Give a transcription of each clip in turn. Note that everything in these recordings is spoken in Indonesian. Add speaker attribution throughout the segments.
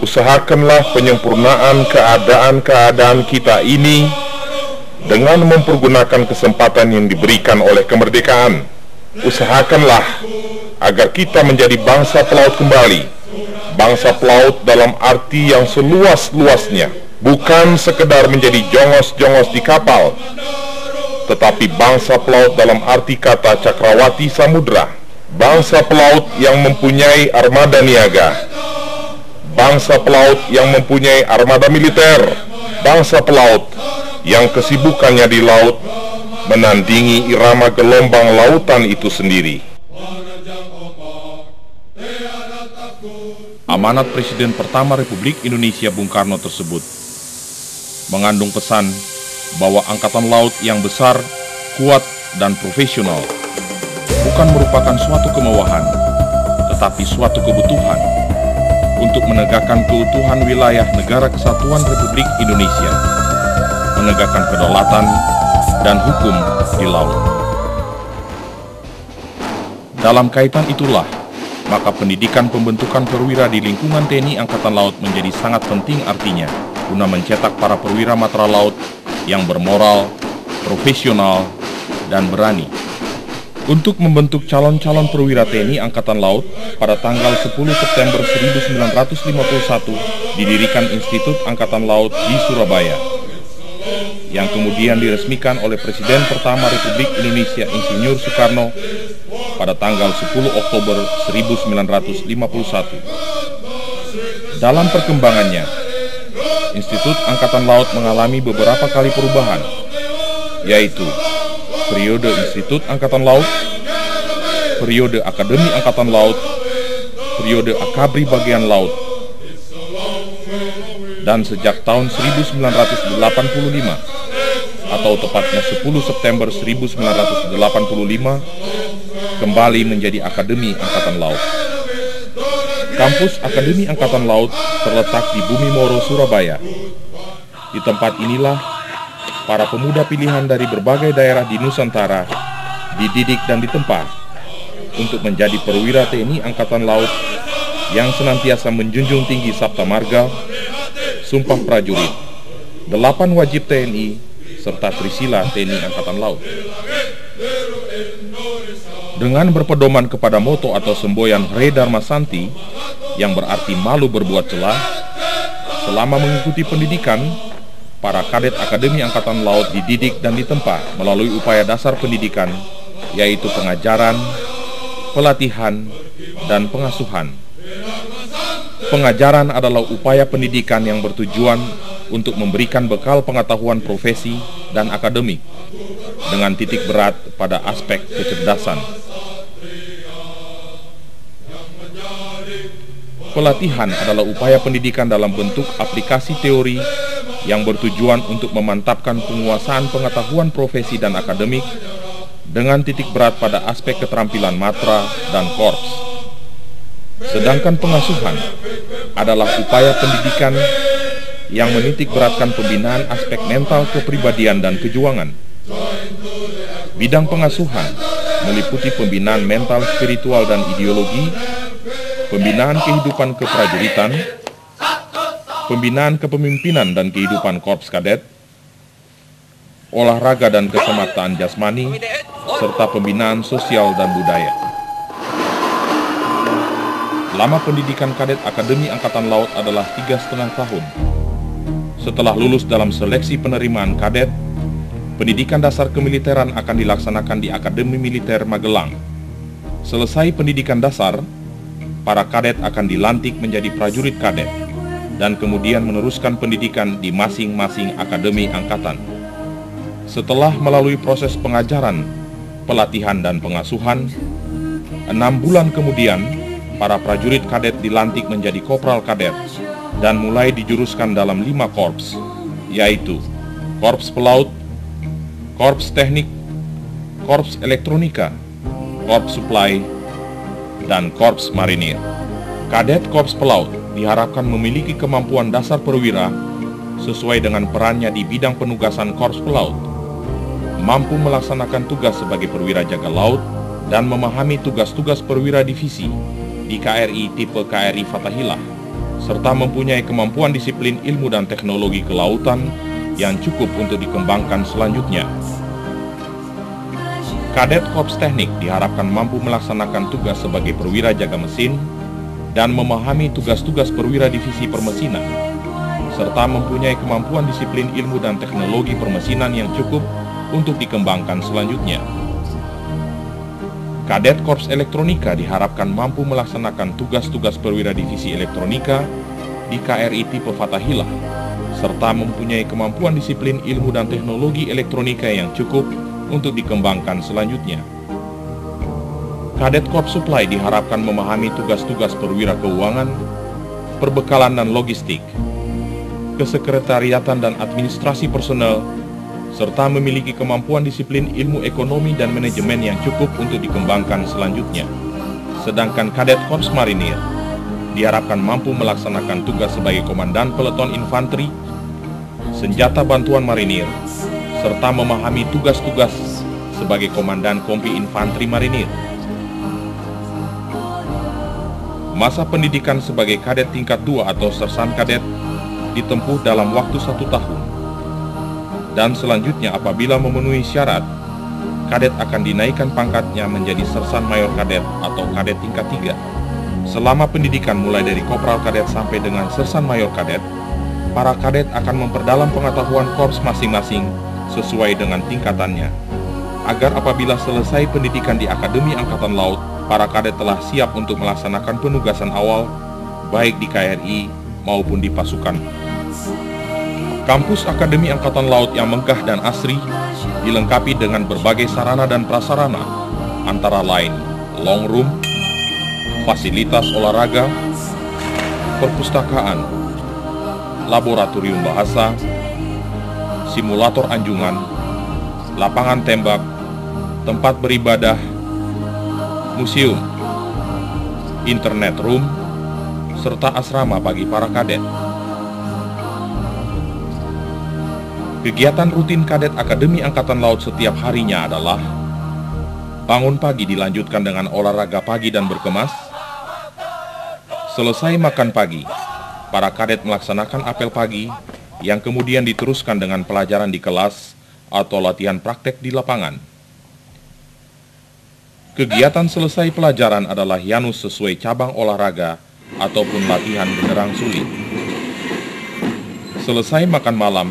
Speaker 1: Usahakanlah penyempurnaan keadaan kita ini dengan mempergunakan kesempatan yang diberikan oleh kemerdekaan. Usahakanlah agar kita menjadi bangsa pelaut kembali. Bangsa pelaut dalam arti yang seluas-luasnya, bukan sekedar menjadi jongos-jongos di kapal, tetapi bangsa pelaut dalam arti kata cakrawati samudra. Bangsa pelaut yang mempunyai armada niaga, bangsa pelaut yang mempunyai armada militer, bangsa pelaut yang kesibukannya di laut menandingi irama gelombang lautan itu sendiri.
Speaker 2: Amanat Presiden pertama Republik Indonesia Bung Karno tersebut mengandung pesan bahwa Angkatan Laut yang besar, kuat, dan profesional bukan merupakan suatu kemewahan, tetapi suatu kebutuhan untuk menegakkan keutuhan wilayah Negara Kesatuan Republik Indonesia, menegakkan kedaulatan dan hukum di laut. Dalam kaitan itulah, maka pendidikan pembentukan perwira di lingkungan TNI Angkatan Laut menjadi sangat penting artinya, guna mencetak para perwira matra laut yang bermoral, profesional, dan berani. Untuk membentuk calon-calon perwira TNI Angkatan Laut, pada tanggal 10 September 1951 didirikan Institut Angkatan Laut di Surabaya, yang kemudian diresmikan oleh Presiden pertama Republik Indonesia Insinyur Soekarno pada tanggal 10 Oktober 1951. Dalam perkembangannya, Institut Angkatan Laut mengalami beberapa kali perubahan, yaitu periode Institut Angkatan Laut, periode Akademi Angkatan Laut, periode Akabri Bagian Laut, dan sejak tahun 1985 atau tepatnya 10 September 1985 kembali menjadi Akademi Angkatan Laut. Kampus Akademi Angkatan Laut terletak di Bumi Moro, Surabaya. Di tempat inilah para pemuda pilihan dari berbagai daerah di Nusantara dididik dan ditempa untuk menjadi perwira TNI Angkatan Laut yang senantiasa menjunjung tinggi Sabta Marga, Sumpah Prajurit, 8 wajib TNI, serta Trisila TNI Angkatan Laut. Dengan berpedoman kepada moto atau semboyan Hre Dharma Santi, yang berarti malu berbuat celah, selama mengikuti pendidikan, para kadet Akademi Angkatan Laut dididik dan ditempa melalui upaya dasar pendidikan, yaitu pengajaran, pelatihan, dan pengasuhan. Pengajaran adalah upaya pendidikan yang bertujuan untuk memberikan bekal pengetahuan profesi dan akademik, dengan titik berat pada aspek kecerdasan. Pelatihan adalah upaya pendidikan dalam bentuk aplikasi teori yang bertujuan untuk memantapkan penguasaan pengetahuan profesi dan akademik dengan titik berat pada aspek keterampilan matra dan korps. Sedangkan pengasuhan adalah upaya pendidikan yang menitik beratkan pembinaan aspek mental kepribadian dan kejuangan. Bidang pengasuhan meliputi pembinaan mental, spiritual, dan ideologi, pembinaan kehidupan keprajuritan, pembinaan kepemimpinan dan kehidupan korps kadet, olahraga dan kesemaktaan jasmani, serta pembinaan sosial dan budaya. Lama pendidikan kadet Akademi Angkatan Laut adalah 3,5 tahun. Setelah lulus dalam seleksi penerimaan kadet, pendidikan dasar kemiliteran akan dilaksanakan di Akademi Militer Magelang. Selesai pendidikan dasar, para kadet akan dilantik menjadi prajurit kadet dan kemudian meneruskan pendidikan di masing-masing akademi angkatan. Setelah melalui proses pengajaran, pelatihan, dan pengasuhan, 6 bulan kemudian para prajurit kadet dilantik menjadi kopral kadet dan mulai dijuruskan dalam 5 korps, yaitu Korps Pelaut, Korps Teknik, Korps Elektronika, Korps Supply, dan Korps Marinir. Kadet Korps Pelaut diharapkan memiliki kemampuan dasar perwira sesuai dengan perannya di bidang penugasan Korps Pelaut, mampu melaksanakan tugas sebagai perwira jaga laut, dan memahami tugas-tugas perwira divisi di KRI tipe KRI Fathahilah, serta mempunyai kemampuan disiplin ilmu dan teknologi kelautan yang cukup untuk dikembangkan selanjutnya. Kadet Korps Teknik diharapkan mampu melaksanakan tugas sebagai perwira jaga mesin dan memahami tugas-tugas perwira divisi permesinan, serta mempunyai kemampuan disiplin ilmu dan teknologi permesinan yang cukup untuk dikembangkan selanjutnya. Kadet Korps Elektronika diharapkan mampu melaksanakan tugas-tugas perwira divisi elektronika di KRI tipe Fathahilah, serta mempunyai kemampuan disiplin ilmu dan teknologi elektronika yang cukup untuk dikembangkan selanjutnya. Kadet Korps Supply diharapkan memahami tugas-tugas perwira keuangan, perbekalan dan logistik, kesekretariatan dan administrasi personel, serta memiliki kemampuan disiplin ilmu ekonomi dan manajemen yang cukup untuk dikembangkan selanjutnya. Sedangkan Kadet Korps Marinir diharapkan mampu melaksanakan tugas sebagai komandan peleton infanteri, senjata bantuan marinir, serta memahami tugas-tugas sebagai komandan kompi infanteri marinir. Masa pendidikan sebagai kadet tingkat 2 atau sersan kadet ditempuh dalam waktu 1 tahun. Dan selanjutnya apabila memenuhi syarat, kadet akan dinaikkan pangkatnya menjadi sersan mayor kadet atau kadet tingkat 3. Selama pendidikan mulai dari kopral kadet sampai dengan sersan mayor kadet, para kadet akan memperdalam pengetahuan korps masing-masing sesuai dengan tingkatannya, agar apabila selesai pendidikan di Akademi Angkatan Laut, para kadet telah siap untuk melaksanakan penugasan awal, baik di KRI maupun di pasukan. Kampus Akademi Angkatan Laut yang megah dan asri dilengkapi dengan berbagai sarana dan prasarana, antara lain long room, fasilitas olahraga, perpustakaan, laboratorium bahasa, simulator anjungan, lapangan tembak, tempat beribadah, museum, internet room, serta asrama bagi para kadet. Kegiatan rutin kadet Akademi Angkatan Laut setiap harinya adalah bangun pagi dilanjutkan dengan olahraga pagi dan berkemas. Selesai makan pagi, para kadet melaksanakan apel pagi yang kemudian diteruskan dengan pelajaran di kelas atau latihan praktek di lapangan. Kegiatan selesai pelajaran adalah yanus sesuai cabang olahraga ataupun latihan genderang sulit. Selesai makan malam,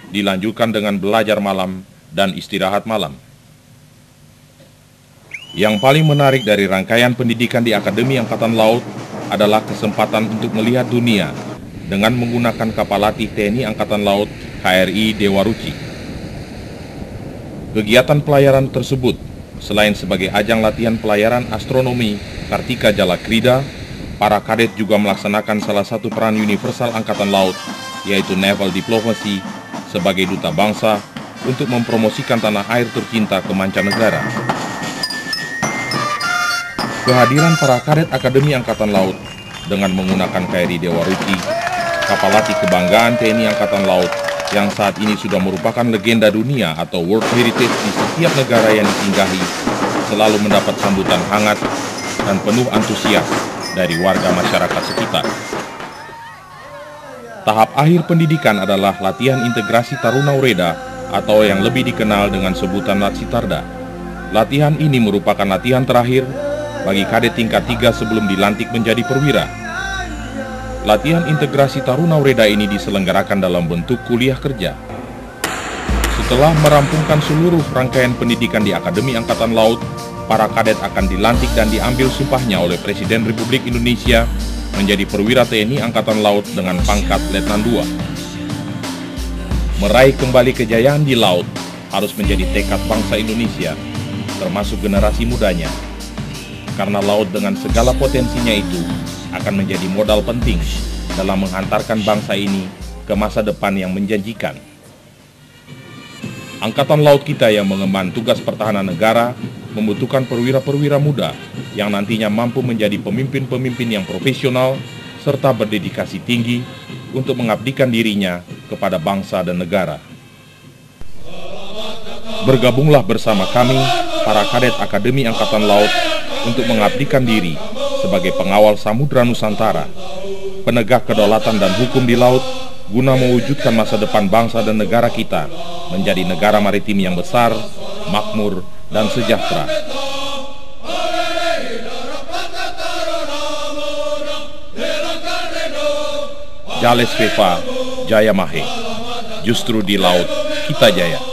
Speaker 2: dilanjutkan dengan belajar malam dan istirahat malam. Yang paling menarik dari rangkaian pendidikan di Akademi Angkatan Laut adalah kesempatan untuk melihat dunia dengan menggunakan kapal latih TNI Angkatan Laut KRI Dewa Ruci. Kegiatan pelayaran tersebut selain sebagai ajang latihan pelayaran astronomi Kartika Jalakrida, para kadet juga melaksanakan salah satu peran universal Angkatan Laut, yaitu Naval Diplomacy, sebagai duta bangsa untuk mempromosikan tanah air tercinta ke mancanegara. Kehadiran para kadet Akademi Angkatan Laut dengan menggunakan KRI Dewa Ruci, kapal latih kebanggaan TNI Angkatan Laut yang saat ini sudah merupakan legenda dunia atau World Heritage di setiap negara yang disinggahi, selalu mendapat sambutan hangat dan penuh antusias dari warga masyarakat sekitar. Tahap akhir pendidikan adalah latihan integrasi Taruna Ureda atau yang lebih dikenal dengan sebutan Latsitarda. Latihan ini merupakan latihan terakhir bagi kadet tingkat 3 sebelum dilantik menjadi perwira. Latihan integrasi Taruna Ureda ini diselenggarakan dalam bentuk kuliah kerja. Setelah merampungkan seluruh rangkaian pendidikan di Akademi Angkatan Laut, para kadet akan dilantik dan diambil sumpahnya oleh Presiden Republik Indonesia menjadi perwira TNI Angkatan Laut dengan pangkat Letnan II. Meraih kembali kejayaan di laut harus menjadi tekad bangsa Indonesia, termasuk generasi mudanya. Karena laut dengan segala potensinya itu akan menjadi modal penting dalam menghantarkan bangsa ini ke masa depan yang menjanjikan. Angkatan Laut kita yang mengemban tugas pertahanan negara membutuhkan perwira-perwira muda yang nantinya mampu menjadi pemimpin-pemimpin yang profesional serta berdedikasi tinggi untuk mengabdikan dirinya kepada bangsa dan negara. Bergabunglah bersama kami, para kadet Akademi Angkatan Laut, untuk mengabdikan diri sebagai pengawal Samudra Nusantara penegak kedaulatan dan hukum di laut, guna mewujudkan masa depan bangsa dan negara kita menjadi negara maritim yang besar, makmur, dan sejahtera. Jales Veva, Jaya Mahe. Justru di laut kita jaya.